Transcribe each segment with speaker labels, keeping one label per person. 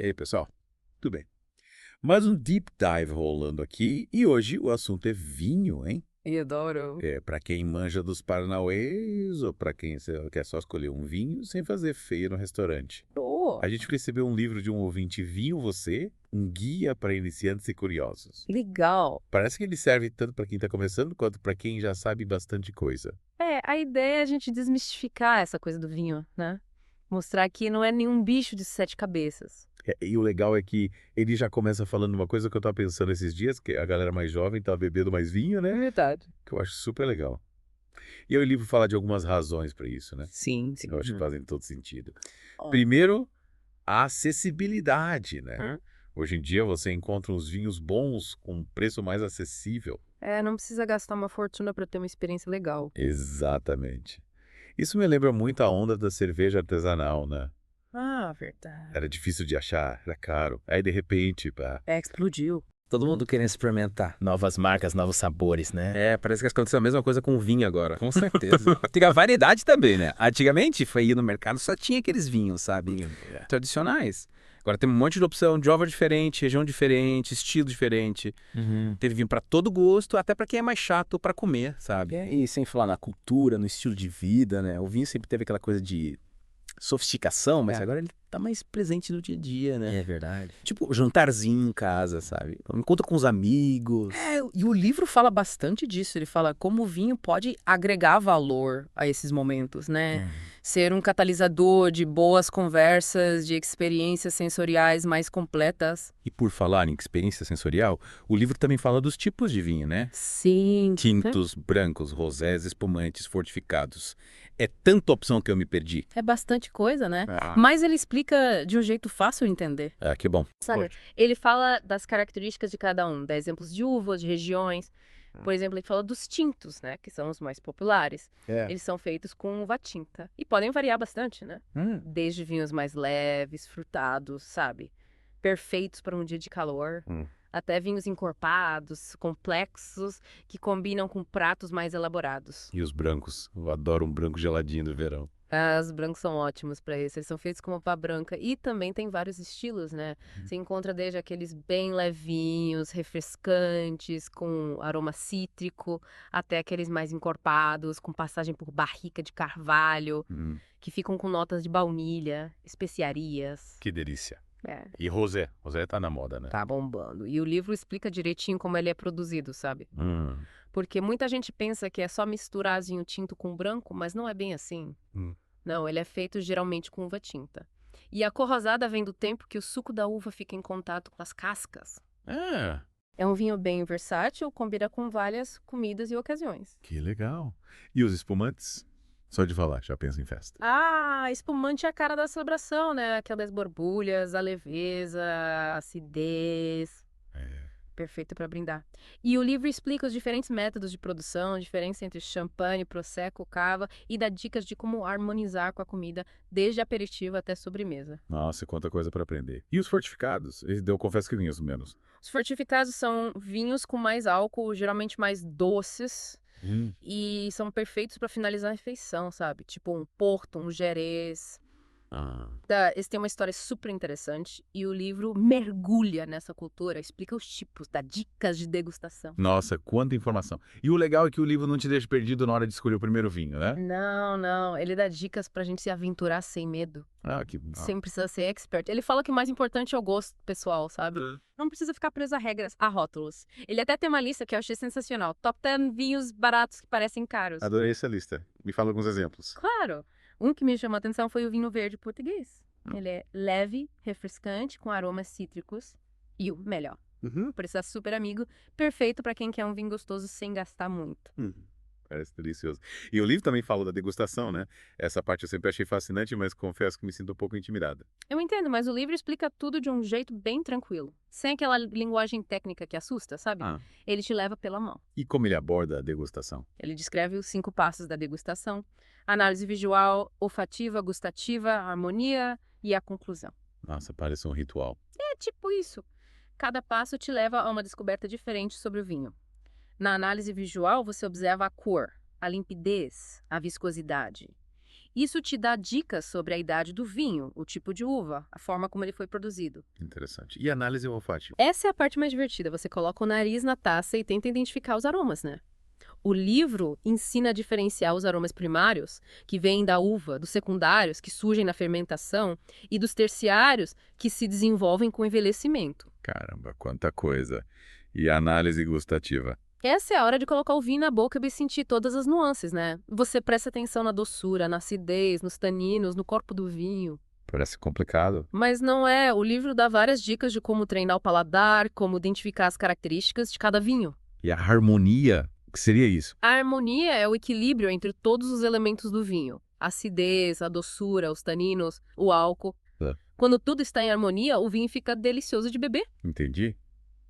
Speaker 1: E aí, pessoal? Tudo bem? Mais um deep dive rolando aqui e hoje o assunto é vinho, hein?
Speaker 2: E adoro.
Speaker 1: Para quem manja dos paranauês ou para quem quer só escolher um vinho sem fazer feio no restaurante.
Speaker 2: Oh,
Speaker 1: A gente recebeu um livro de um ouvinte, Vinho Você, um guia para iniciantes e curiosos.
Speaker 2: legal.
Speaker 1: Parece que ele serve tanto para quem está começando quanto para quem já sabe bastante coisa.
Speaker 2: A ideia é a gente desmistificar essa coisa do vinho, né? Mostrar que não é nenhum bicho de 7 cabeças.
Speaker 1: E o legal é que ele já começa falando uma coisa que eu estava pensando esses dias, que a galera mais jovem tá bebendo mais vinho, né?
Speaker 2: Verdade.
Speaker 1: Que eu acho super legal. E aí o livro fala de algumas razões para isso, né?
Speaker 2: Sim, sim.
Speaker 1: Eu acho que fazem todo sentido.
Speaker 2: Ó.
Speaker 1: Primeiro, a acessibilidade, né?
Speaker 2: Hum.
Speaker 1: Hoje em dia você encontra uns vinhos bons com um preço mais acessível.
Speaker 2: Não precisa gastar uma fortuna para ter uma experiência legal.
Speaker 1: Exatamente. Isso me lembra muito a onda da cerveja artesanal, né?
Speaker 2: Ah, verdade.
Speaker 1: Era difícil de achar, era caro. Aí, de repente, pá,
Speaker 2: Explodiu.
Speaker 3: Todo mundo querendo experimentar novas marcas, novos sabores, né?
Speaker 4: É, parece que aconteceu a mesma coisa com o vinho agora.
Speaker 3: Com certeza.
Speaker 4: Tem a variedade também, né? Antigamente, foi ir no mercado, só tinha aqueles vinhos, sabe? Tradicionais. Agora tem um monte de opção de uva diferente, região diferente, estilo diferente. Teve vinho pra todo gosto, até pra quem é mais chato pra comer, sabe?
Speaker 3: E sem falar na cultura, no estilo de vida, né? O vinho sempre teve aquela coisa de sofisticação, mas agora ele tá mais presente no dia a dia, né?
Speaker 4: É verdade.
Speaker 3: Tipo, jantarzinho em casa, sabe? Encontra com os amigos.
Speaker 2: E o livro fala bastante disso. Ele fala como o vinho pode agregar valor a esses momentos, né? Ser um catalisador de boas conversas, de experiências sensoriais mais completas.
Speaker 1: e por falar em experiência sensorial, o livro também fala dos tipos de vinho, né?
Speaker 2: Sim.
Speaker 1: Tintos, brancos, rosés, espumantes, fortificados. É tanta opção que eu me perdi.
Speaker 2: É bastante coisa, né?
Speaker 1: Ah,
Speaker 2: Mas ele explica de um jeito fácil de entender.
Speaker 1: que bom.
Speaker 2: Sabe? Ele fala das características de cada um, dá exemplos de uvas, de regiões. Por exemplo, ele fala dos tintos, né? Que são os mais populares. Eles são feitos com uva tinta. E podem variar bastante, né? Desde vinhos mais leves, frutados, sabe? Perfeitos para um dia de calor. Até vinhos encorpados, complexos, que combinam com pratos mais elaborados.
Speaker 1: E os brancos? Eu adoro um branco geladinho do verão.
Speaker 2: Os brancos são ótimos para isso. Eles são feitos com uva branca. E também tem vários estilos, né? Você encontra desde aqueles bem levinhos, refrescantes, com aroma cítrico, até aqueles mais encorpados, com passagem por barrica de carvalho, que ficam com notas de baunilha, especiarias.
Speaker 1: Que delícia.
Speaker 2: É,
Speaker 1: E rosé? Rosé tá na moda, né?
Speaker 2: tá bombando. E o livro explica direitinho como ele é produzido, sabe? Porque muita gente pensa que é só misturar vinho tinto com branco, mas não é bem assim. Não, ele é feito geralmente com uva tinta. E a cor rosada vem do tempo que o suco da uva fica em contato com as cascas. É um vinho bem versátil, combina com várias comidas e ocasiões.
Speaker 1: Que legal. E os espumantes? Só de falar, já penso em festa.
Speaker 2: Espumante é a cara da celebração, né? Aquelas borbulhas, a leveza, a acidez. Perfeito para brindar. E o livro explica os diferentes métodos de produção, a diferença entre champanhe, prosecco, cava e dá dicas de como harmonizar com a comida, desde aperitivo até sobremesa.
Speaker 1: Nossa, quanta coisa para aprender. E os fortificados? Eu confesso que conheço menos.
Speaker 2: Os fortificados são vinhos com mais álcool, geralmente mais doces, e são perfeitos para finalizar a refeição, sabe? Tipo um Porto, um Jerez. Esse tem uma história super interessante e o livro mergulha nessa cultura, explica os tipos, dá dicas de degustação.
Speaker 1: Nossa, quanta informação. E o legal é que o livro não te deixa perdido na hora de escolher o primeiro vinho, né?
Speaker 2: Não, ele dá dicas pra gente se aventurar sem medo,
Speaker 1: Que
Speaker 2: sem precisar ser expert. Ele fala que o mais importante é o gosto pessoal, sabe? Não precisa ficar preso a regras, a rótulos. Ele até tem uma lista que eu achei sensacional, Top 10 vinhos baratos que parecem caros.
Speaker 1: Adorei essa lista. Me fala alguns exemplos.
Speaker 2: Claro! Um que me chamou a atenção foi o vinho verde português. Ele é leve, refrescante, com aromas cítricos e o melhor. Por isso é super amigo, perfeito para quem quer um vinho gostoso sem gastar muito.
Speaker 1: Parece delicioso. E o livro também fala da degustação, né? Essa parte eu sempre achei fascinante, mas confesso que me sinto um pouco intimidada.
Speaker 2: Eu entendo, mas o livro explica tudo de um jeito bem tranquilo. Sem aquela linguagem técnica que assusta, sabe? Ele te leva pela mão.
Speaker 1: E como ele aborda a degustação?
Speaker 2: Ele descreve os 5 passos da degustação: análise visual, olfativa, gustativa, harmonia e a conclusão.
Speaker 1: Nossa, parece um ritual.
Speaker 2: É tipo isso. Cada passo te leva a uma descoberta diferente sobre o vinho. Na análise visual, você observa a cor, a limpidez, a viscosidade. Isso te dá dicas sobre a idade do vinho, o tipo de uva, a forma como ele foi produzido.
Speaker 1: Interessante. E análise olfativa?
Speaker 2: Essa é a parte mais divertida. Você coloca o nariz na taça e tenta identificar os aromas, né? O livro ensina a diferenciar os aromas primários, que vêm da uva, dos secundários, que surgem na fermentação, e dos terciários, que se desenvolvem com o envelhecimento.
Speaker 1: Caramba, quanta coisa. E a análise gustativa?
Speaker 2: Essa é a hora de colocar o vinho na boca e sentir todas as nuances, né? Você presta atenção na doçura, na acidez, nos taninos, no corpo do vinho.
Speaker 1: Parece complicado.
Speaker 2: Mas não é. O livro dá várias dicas de como treinar o paladar, como identificar as características de cada vinho.
Speaker 1: E a harmonia? O que seria isso?
Speaker 2: A harmonia é o equilíbrio entre todos os elementos do vinho. A acidez, a doçura, os taninos, o álcool.
Speaker 1: É.
Speaker 2: Quando tudo está em harmonia, o vinho fica delicioso de beber.
Speaker 1: Entendi.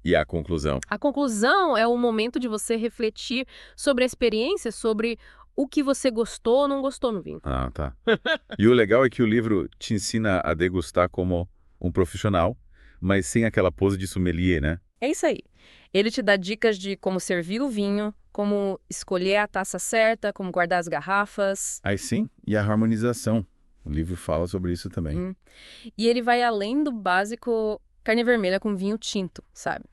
Speaker 1: E a conclusão?
Speaker 2: A conclusão é o momento de você refletir sobre a experiência, sobre o que você gostou ou não gostou no vinho.
Speaker 1: Ah, tá. E o legal é que o livro te ensina a degustar como um profissional, mas sem aquela pose de sommelier, né?
Speaker 2: É isso aí. Ele te dá dicas de como servir o vinho, como escolher a taça certa, como guardar as garrafas.
Speaker 1: Aí sim, e a harmonização. O livro fala sobre isso também.
Speaker 2: E ele vai além do básico carne vermelha com vinho tinto, sabe?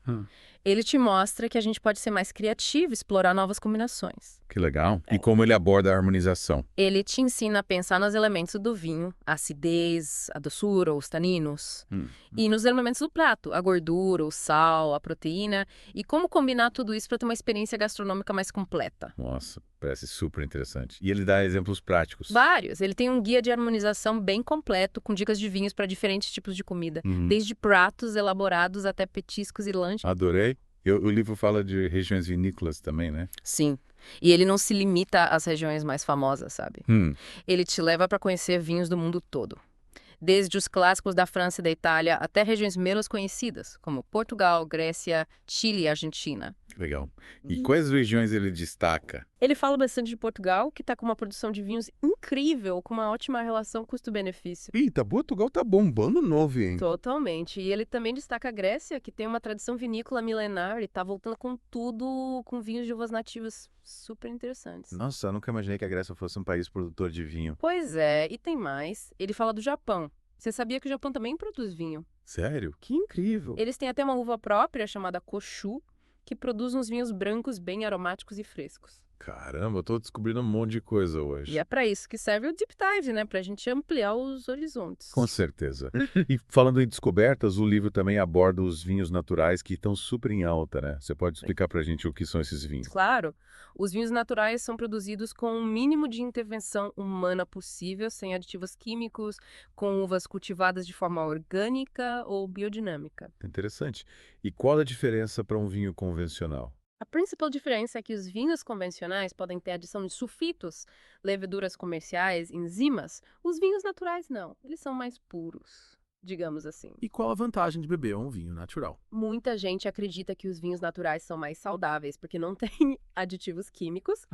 Speaker 2: Ele te mostra que a gente pode ser mais criativo, explorar novas combinações.
Speaker 1: Que legal. E como ele aborda a harmonização?
Speaker 2: Ele te ensina a pensar nos elementos do vinho, a acidez, a doçura, os taninos. E nos elementos do prato, a gordura, o sal, a proteína. E como combinar tudo isso para ter uma experiência gastronômica mais completa.
Speaker 1: Nossa, parece super interessante. E ele dá exemplos práticos.
Speaker 2: Vários. Ele tem um guia de harmonização bem completo, com dicas de vinhos para diferentes tipos de comida. Desde pratos elaborados até petiscos e lanches.
Speaker 1: Adorei. O livro fala de regiões vinícolas também, né?
Speaker 2: Sim. E ele não se limita às regiões mais famosas, sabe? Ele te leva para conhecer vinhos do mundo todo. Desde os clássicos da França e da Itália até regiões menos conhecidas, como Portugal, Grécia, Chile e Argentina.
Speaker 1: Legal. E quais regiões ele destaca?
Speaker 2: Ele fala bastante de Portugal, que está com uma produção de vinhos incrível, com uma ótima relação custo-benefício.
Speaker 5: Eita, Portugal tá bombando novo, hein?
Speaker 2: Totalmente. E ele também destaca a Grécia, que tem uma tradição vinícola milenar e está voltando com tudo, com vinhos de uvas nativas super interessantes.
Speaker 1: Nossa, eu nunca imaginei que a Grécia fosse um país produtor de vinho.
Speaker 2: Pois é, e tem mais. Ele fala do Japão. Você sabia que o Japão também produz vinho?
Speaker 1: Sério?
Speaker 5: Que incrível.
Speaker 2: Eles têm até uma uva própria chamada Koshu, que produz uns vinhos brancos bem aromáticos e frescos.
Speaker 1: Caramba, eu tô descobrindo um monte de coisa hoje.
Speaker 2: E é pra isso que serve o Deep Dive, né? Pra gente ampliar os horizontes.
Speaker 1: Com certeza. E falando em descobertas, o livro também aborda os vinhos naturais que estão super em alta, né? Você pode explicar pra gente o que são esses vinhos?
Speaker 2: Claro. Os vinhos naturais são produzidos com o mínimo de intervenção humana possível, sem aditivos químicos, com uvas cultivadas de forma orgânica ou biodinâmica.
Speaker 1: Interessante. E qual a diferença para um vinho convencional?
Speaker 2: A principal diferença é que os vinhos convencionais podem ter adição de sulfitos, leveduras comerciais, enzimas. Os vinhos naturais não, eles são mais puros, digamos assim.
Speaker 5: E qual a vantagem de beber um vinho natural?
Speaker 2: Muita gente acredita que os vinhos naturais são mais saudáveis, porque não tem aditivos químicos.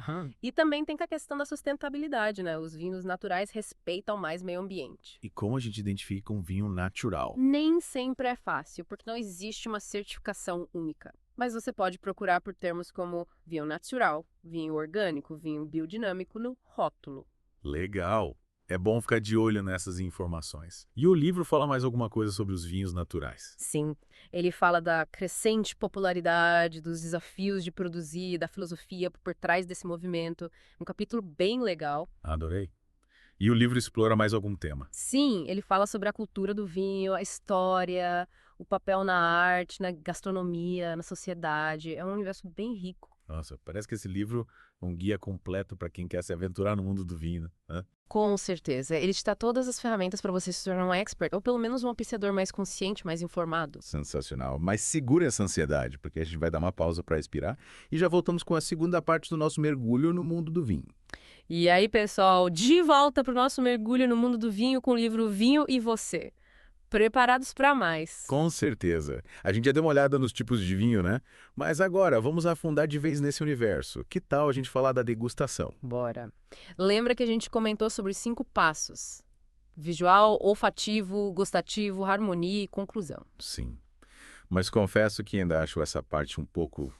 Speaker 2: E também tem a questão da sustentabilidade, né? Os vinhos naturais respeitam mais o meio ambiente.
Speaker 5: E como a gente identifica um vinho natural?
Speaker 2: Nem sempre é fácil, porque não existe uma certificação única. Mas você pode procurar por termos como vinho natural, vinho orgânico, vinho biodinâmico no rótulo.
Speaker 1: Legal. É bom ficar de olho nessas informações. E o livro fala mais alguma coisa sobre os vinhos naturais?
Speaker 2: Sim, ele fala da crescente popularidade, dos desafios de produzir, da filosofia por trás desse movimento. Um capítulo bem legal.
Speaker 1: Adorei. E o livro explora mais algum tema?
Speaker 2: Sim, ele fala sobre a cultura do vinho, a história, o papel na arte, na gastronomia, na sociedade. É um universo bem rico.
Speaker 1: Nossa, parece que esse livro é um guia completo para quem quer se aventurar no mundo do vinho, né?
Speaker 2: Com certeza. Ele te dá todas as ferramentas para você se tornar um expert, ou pelo menos um apreciador mais consciente, mais informado.
Speaker 1: Sensacional. Mas segura essa ansiedade, porque a gente vai dar uma pausa para respirar e já voltamos com a segunda parte do nosso mergulho no mundo do vinho.
Speaker 2: E aí, pessoal, de volta para o nosso mergulho no mundo do vinho com o livro Vinho e Você. Preparados para mais.
Speaker 1: Com certeza. A gente já deu uma olhada nos tipos de vinho, né? Mas agora, vamos afundar de vez nesse universo. Que tal a gente falar da degustação?
Speaker 2: Bora. Lembra que a gente comentou sobre 5 passos? Visual, olfativo, gustativo, harmonia e conclusão.
Speaker 1: Sim. Mas confesso que ainda acho essa parte um pouco,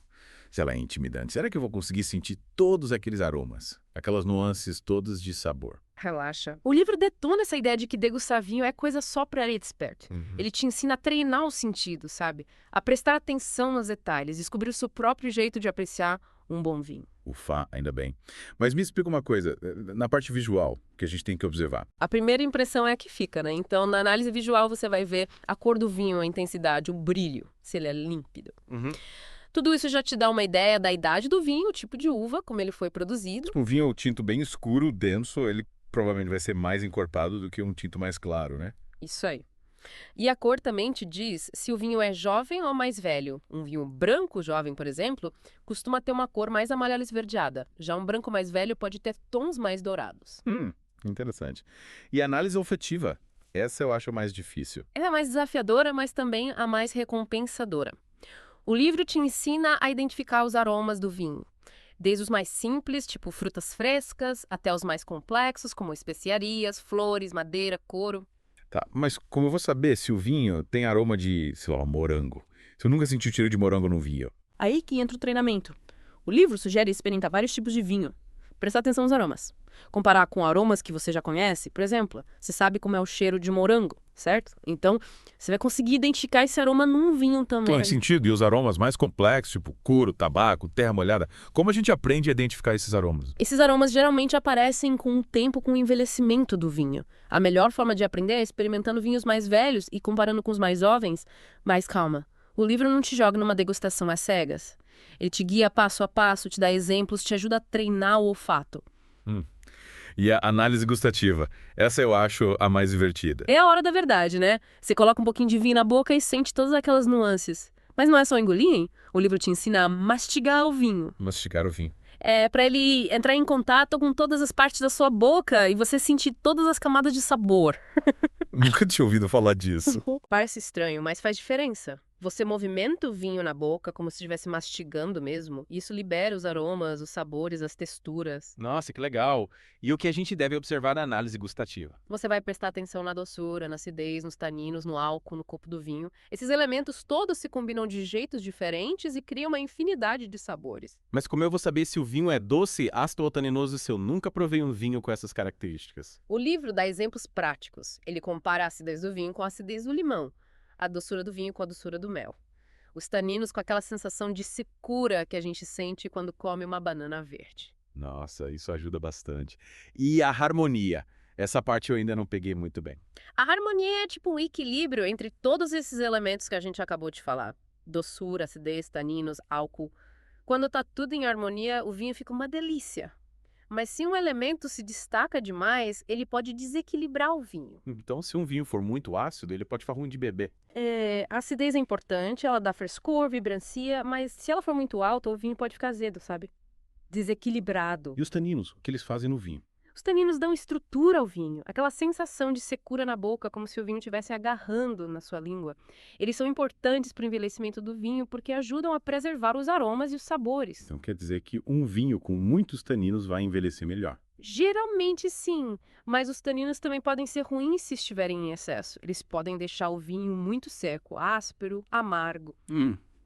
Speaker 1: sei lá, intimidante. Será que eu vou conseguir sentir todos aqueles aromas? Aquelas nuances todas de sabor?
Speaker 2: relaxa. O livro detona essa ideia de que degustar vinho é coisa só pra expert. Ele te ensina a treinar os sentidos, sabe? A prestar atenção nos detalhes, descobrir o seu próprio jeito de apreciar um bom vinho.
Speaker 1: Ufa, ainda bem. Mas me explica uma coisa, na parte visual, que a gente tem que observar.
Speaker 2: A primeira impressão é a que fica, né? Então, na análise visual, você vai ver a cor do vinho, a intensidade, o brilho, se ele é límpido. Tudo isso já te dá uma ideia da idade do vinho, o tipo de uva, como ele foi produzido.
Speaker 1: Um vinho tinto bem escuro, denso, ele provavelmente vai ser mais encorpado do que um tinto mais claro, né?
Speaker 2: Isso aí. E a cor também te diz se o vinho é jovem ou mais velho. Um vinho branco jovem, por exemplo, costuma ter uma cor mais amarela esverdeada. Já um branco mais velho pode ter tons mais dourados.
Speaker 1: Interessante. E a análise olfativa? Essa eu acho a mais difícil.
Speaker 2: É a mais desafiadora, mas também a mais recompensadora. O livro te ensina a identificar os aromas do vinho. Desde os mais simples, tipo frutas frescas, até os mais complexos, como especiarias, flores, madeira, couro.
Speaker 1: Tá, mas como eu vou saber se o vinho tem aroma de, sei lá, morango? Se eu nunca senti o cheiro de morango num vinho.
Speaker 6: Aí que entra o treinamento. O livro sugere experimentar vários tipos de vinho. Prestar atenção nos aromas. Comparar com aromas que você já conhece. Por exemplo, você sabe como é o cheiro de morango, certo? Então, você vai conseguir identificar esse aroma num vinho também.
Speaker 1: Faz sentido. E os aromas mais complexos, tipo couro, tabaco, terra molhada, como a gente aprende a identificar esses aromas?
Speaker 6: Esses aromas geralmente aparecem com o tempo, com o envelhecimento do vinho. A melhor forma de aprender é experimentando vinhos mais velhos e comparando com os mais jovens. Mas calma, o livro não te joga numa degustação às cegas. Ele te guia passo a passo, te dá exemplos, te ajuda a treinar o olfato.
Speaker 1: E a análise gustativa? Essa eu acho a mais divertida.
Speaker 6: É a hora da verdade, né? Você coloca um pouquinho de vinho na boca e sente todas aquelas nuances. Mas não é só engolir, hein? O livro te ensina a mastigar o vinho.
Speaker 1: Mastigar o vinho.
Speaker 6: É pra ele entrar em contato com todas as partes da sua boca e você sentir todas as camadas de sabor.
Speaker 1: Nunca tinha ouvido falar disso.
Speaker 2: Parece estranho, mas faz diferença. Você movimenta o vinho na boca como se estivesse mastigando mesmo. E isso libera os aromas, os sabores, as texturas.
Speaker 4: Nossa, que legal. E o que a gente deve observar na análise gustativa?
Speaker 2: Você vai prestar atenção na doçura, na acidez, nos taninos, no álcool, no corpo do vinho. Esses elementos todos se combinam de jeitos diferentes e criam uma infinidade de sabores.
Speaker 4: Mas como eu vou saber se o vinho é doce, ácido ou taninoso se eu nunca provei um vinho com essas características?
Speaker 2: O livro dá exemplos práticos. Ele compara a acidez do vinho com a acidez do limão, a doçura do vinho com a doçura do mel, os taninos com aquela sensação de secura que a gente sente quando come uma banana verde.
Speaker 4: Nossa, isso ajuda bastante. E a harmonia? Essa parte eu ainda não peguei muito bem.
Speaker 2: A harmonia é tipo um equilíbrio entre todos esses elementos que a gente acabou de falar. Doçura, acidez, taninos, álcool. Quando tá tudo em harmonia, o vinho fica uma delícia. Mas se um elemento se destaca demais, ele pode desequilibrar o vinho.
Speaker 4: Então, se um vinho for muito ácido, ele pode ficar ruim de beber.
Speaker 2: A acidez é importante, ela dá frescor, vibrancia, mas se ela for muito alta, o vinho pode ficar azedo, sabe? Desequilibrado.
Speaker 5: E os taninos, o que eles fazem no vinho?
Speaker 2: Os taninos dão estrutura ao vinho, aquela sensação de secura na boca, como se o vinho estivesse agarrando na sua língua. Eles são importantes para o envelhecimento do vinho porque ajudam a preservar os aromas e os sabores.
Speaker 5: Então quer dizer que um vinho com muitos taninos vai envelhecer melhor.
Speaker 2: Geralmente sim, mas os taninos também podem ser ruins se estiverem em excesso. Eles podem deixar o vinho muito seco, áspero, amargo.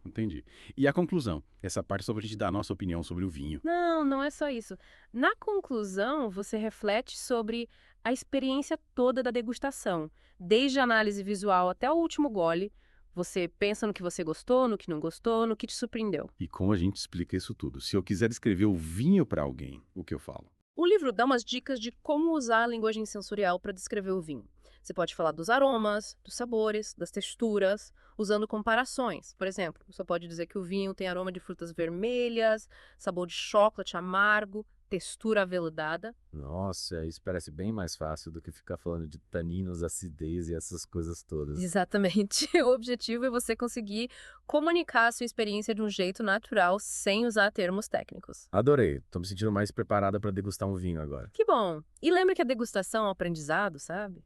Speaker 5: Entendi. E a conclusão? Essa parte só pra gente dar a nossa opinião sobre o vinho.
Speaker 2: Não é só isso. Na conclusão, você reflete sobre a experiência toda da degustação, desde a análise visual até o último gole. Você pensa no que você gostou, no que não gostou, no que te surpreendeu.
Speaker 5: E como a gente explica isso tudo? Se eu quiser descrever o vinho pra alguém, o que eu falo?
Speaker 2: O livro dá umas dicas de como usar a linguagem sensorial para descrever o vinho. Você pode falar dos aromas, dos sabores, das texturas, usando comparações. Por exemplo, você pode dizer que o vinho tem aroma de frutas vermelhas, sabor de chocolate amargo, textura aveludada.
Speaker 3: Nossa, isso parece bem mais fácil do que ficar falando de taninos, acidez e essas coisas todas.
Speaker 2: Exatamente. O objetivo é você conseguir comunicar a sua experiência de um jeito natural, sem usar termos técnicos.
Speaker 3: Adorei. Tô me sentindo mais preparada para degustar um vinho agora.
Speaker 2: Que bom! E lembra que a degustação é um aprendizado, sabe?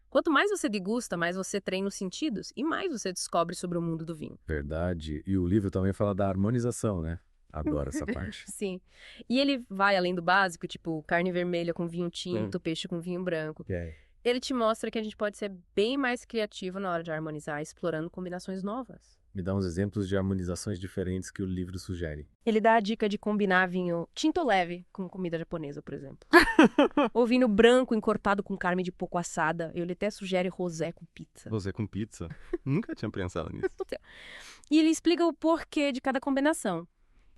Speaker 2: Quanto mais você degusta, mais você treina os sentidos e mais você descobre sobre o mundo do vinho.
Speaker 3: Verdade. E o livro também fala da harmonização, né? Adoro essa parte.
Speaker 2: Sim. E ele vai além do básico, tipo carne vermelha com vinho tinto, peixe com vinho branco. Ele te mostra que a gente pode ser bem mais criativo na hora de harmonizar, explorando combinações novas.
Speaker 1: Me dá uns exemplos de harmonizações diferentes que o livro sugere.
Speaker 2: Ele dá a dica de combinar vinho tinto leve com comida japonesa, por exemplo. Ou vinho branco encorpado com carne de porco assada. Ele até sugere rosé com pizza.
Speaker 5: Rosé com pizza? Nunca tinha pensado nisso.
Speaker 2: E ele explica o porquê de cada combinação.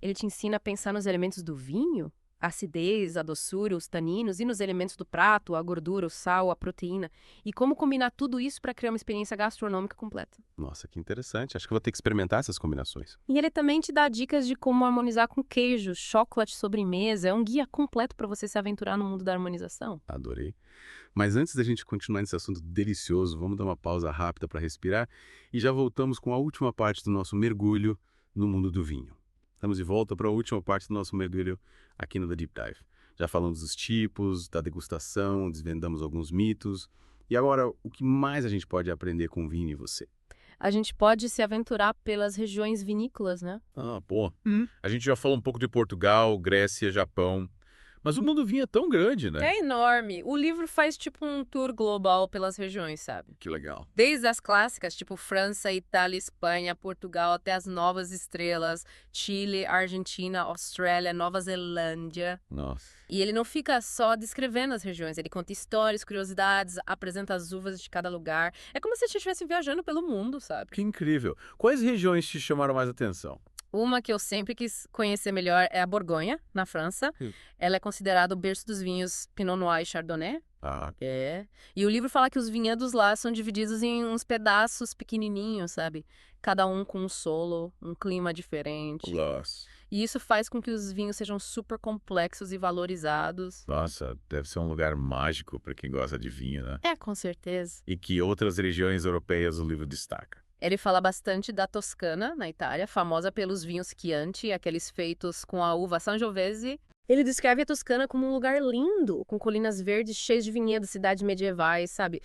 Speaker 2: Ele te ensina a pensar nos elementos do vinho, a acidez, a doçura, os taninos, e nos elementos do prato, a gordura, o sal, a proteína, e como combinar tudo isso para criar uma experiência gastronômica completa.
Speaker 5: Nossa, que interessante. Acho que vou ter que experimentar essas combinações.
Speaker 2: E ele também te dá dicas de como harmonizar com queijo, chocolate, sobremesa. É um guia completo para você se aventurar no mundo da harmonização.
Speaker 5: Adorei. Mas antes da gente continuar nesse assunto delicioso, vamos dar uma pausa rápida para respirar e já voltamos com a última parte do nosso mergulho no mundo do vinho. Estamos de volta para a última parte do nosso mergulho aqui no The Deep Dive. Já falamos dos tipos, da degustação, desvendamos alguns mitos. E agora, o que mais a gente pode aprender com o vinho e você?
Speaker 2: A gente pode se aventurar pelas regiões vinícolas, né?
Speaker 1: Ah, pô. A gente já falou um pouco de Portugal, Grécia, Japão. Mas o mundo do vinho é tão grande, né?
Speaker 2: É enorme. O livro faz tipo um tour global pelas regiões, sabe?
Speaker 1: Que legal.
Speaker 2: Desde as clássicas, tipo França, Itália, Espanha, Portugal, até as novas estrelas, Chile, Argentina, Austrália, Nova Zelândia.
Speaker 1: Nossa.
Speaker 2: E ele não fica só descrevendo as regiões, ele conta histórias, curiosidades, apresenta as uvas de cada lugar. É como se você estivesse viajando pelo mundo, sabe?
Speaker 1: Que incrível. Quais regiões te chamaram mais atenção?
Speaker 2: Uma que eu sempre quis conhecer melhor é a Borgonha, na França. Ela é considerada o berço dos vinhos Pinot Noir e Chardonnay.
Speaker 1: Ah,
Speaker 2: É. E o livro fala que os vinhedos lá são divididos em uns pedaços pequenininhos, sabe? Cada um com um solo, um clima diferente.
Speaker 1: nossa.
Speaker 2: E isso faz com que os vinhos sejam super complexos e valorizados.
Speaker 1: Nossa, deve ser um lugar mágico para quem gosta de vinho, né?
Speaker 2: É, com certeza.
Speaker 1: E que outras regiões europeias o livro destaca.
Speaker 2: Ele fala bastante da Toscana, na Itália, famosa pelos vinhos Chianti, aqueles feitos com a uva Sangiovese. Ele descreve a Toscana como um lugar lindo, com colinas verdes cheias de vinhedos, cidades medievais, sabe?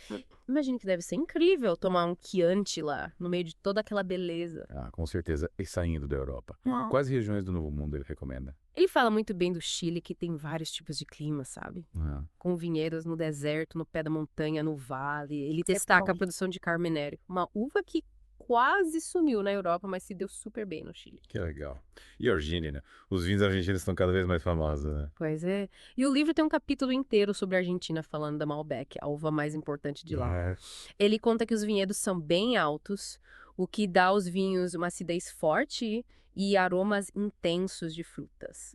Speaker 2: Imagino que deve ser incrível tomar um Chianti lá, no meio de toda aquela beleza.
Speaker 1: Ah, com certeza. E saindo da Europa. Quais regiões do Novo Mundo ele recomenda?
Speaker 2: Ele fala muito bem do Chile, que tem vários tipos de clima, sabe?
Speaker 1: Ah,
Speaker 2: Com vinhedos no deserto, no pé da montanha, no vale. Ele destaca a produção de Carmenere, uma uva que quase sumiu na Europa, mas se deu super bem no Chile.
Speaker 1: que legal. E a Argénia, né? Os vinhos argentinos estão cada vez mais famosos, né?
Speaker 2: Pois é. E o livro tem um capítulo inteiro sobre a Argentina, falando da Malbec, a uva mais importante de lá.
Speaker 1: Ah,
Speaker 2: Ele conta que os vinhedos são bem altos, o que dá aos vinhos uma acidez forte e aromas intensos de frutas.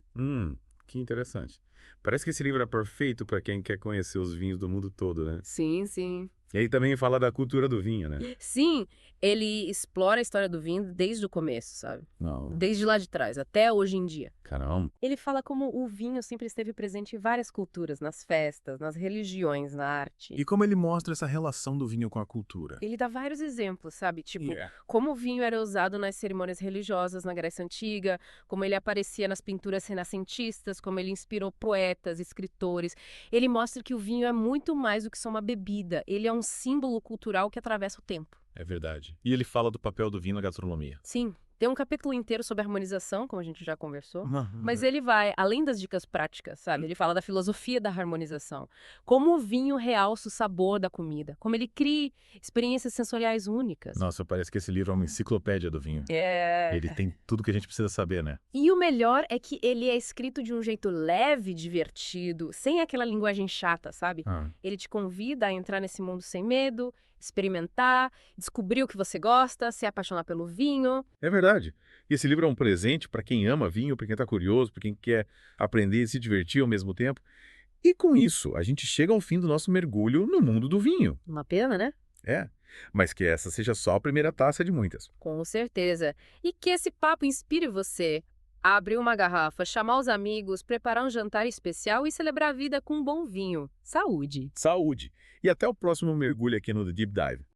Speaker 1: que interessante. Parece que esse livro é perfeito para quem quer conhecer os vinhos do mundo todo, né?
Speaker 2: Sim, sim.
Speaker 1: E aí também fala da cultura do vinho, né?
Speaker 2: Sim, ele explora a história do vinho desde o começo, sabe?
Speaker 1: Não,
Speaker 2: Desde lá de trás, até hoje em dia.
Speaker 1: caramba.
Speaker 2: Ele fala como o vinho sempre esteve presente em várias culturas, nas festas, nas religiões, na arte.
Speaker 7: E como ele mostra essa relação do vinho com a cultura?
Speaker 2: Ele dá vários exemplos, sabe? Tipo, como o vinho era usado nas cerimônias religiosas na Grécia Antiga, como ele aparecia nas pinturas renascentistas, como ele inspirou poetas, escritores. Ele mostra que o vinho é muito mais do que só uma bebida. Ele é um símbolo cultural que atravessa o tempo.
Speaker 7: É verdade. E ele fala do papel do vinho na gastronomia.
Speaker 2: Sim. Tem um capítulo inteiro sobre harmonização, como a gente já conversou. Mas ele vai além das dicas práticas, sabe? Ele fala da filosofia da harmonização. Como o vinho realça o sabor da comida. Como ele cria experiências sensoriais únicas.
Speaker 7: Nossa, parece que esse livro é uma enciclopédia do vinho.
Speaker 2: É.
Speaker 7: Ele tem tudo que a gente precisa saber, né?
Speaker 2: E o melhor é que ele é escrito de um jeito leve, divertido, sem aquela linguagem chata, sabe? Ele te convida a entrar nesse mundo sem medo, experimentar, descobrir o que você gosta, se apaixonar pelo vinho.
Speaker 1: É verdade. E esse livro é um presente para quem ama vinho, para quem está curioso, para quem quer aprender e se divertir ao mesmo tempo. E com isso, a gente chega ao fim do nosso mergulho no mundo do vinho.
Speaker 2: Uma pena, né?
Speaker 1: É, mas que essa seja só a primeira taça de muitas.
Speaker 2: Com certeza. E que esse papo inspire você a abrir uma garrafa, chamar os amigos, preparar um jantar especial e celebrar a vida com um bom vinho. Saúde!
Speaker 1: Saúde! E até o próximo mergulho aqui no The Deep Dive.